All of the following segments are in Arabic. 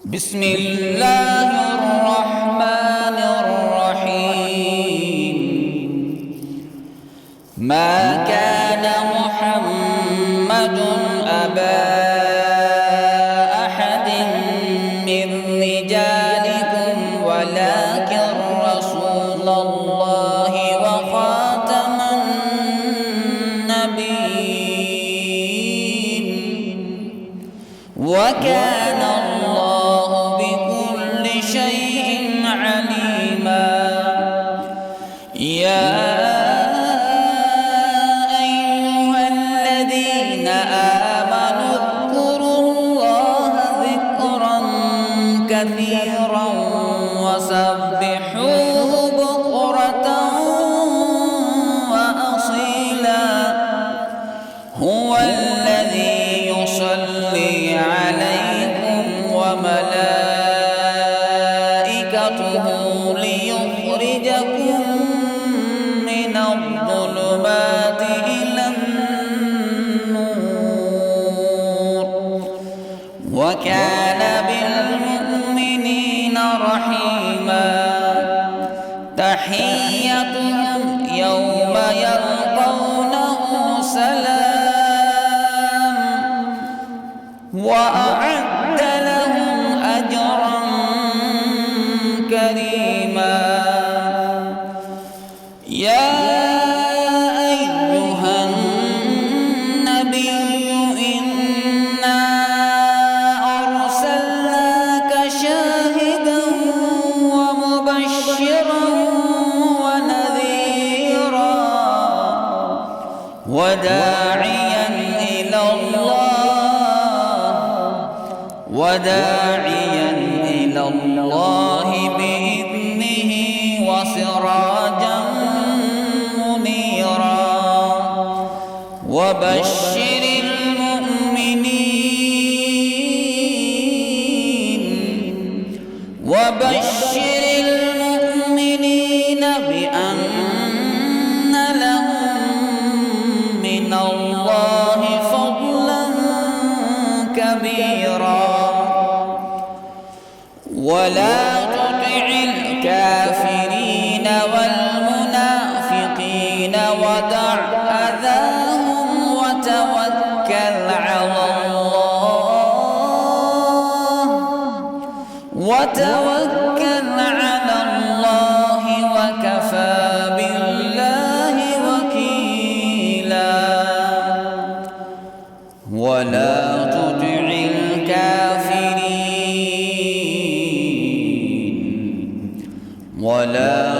بسم الله الرحمن الرحيم. ما كان محمد أبا أحد من رجالكم ولكن رسول الله وخاتم النبيين وكان الله بكل شيء عليما. يا أيها الذين آمنوا اذكروا الله ذكرا كثيرا وسبحوه بكرة وأصيلا. هو الذي يصلي عليكم وملائكته ليخرجكم من الظلمات إلى النور وكان بالمؤمنين رحيما. تحيتهم يوم يلقونه سلام وأعد لهم أجرا كريما. يا أيها النبي إنا أرسلناك شاهدا ومبشرا ونذيرا وداعيا إلى الله بإذنه وسراجا منيرا. وبشر المؤمنين بأن لهم من الله فضلا كبيرا. ولا تطع الكافرين والمنافقين ودع أذاهم وتوكل على الله وكفى بالله وكيلا. ولا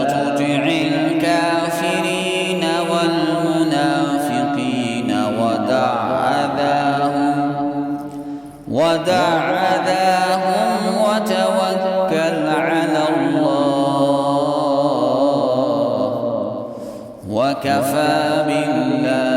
تطع الكافرين والمنافقين ودع أذاهم وتوكل على الله وكفى بالله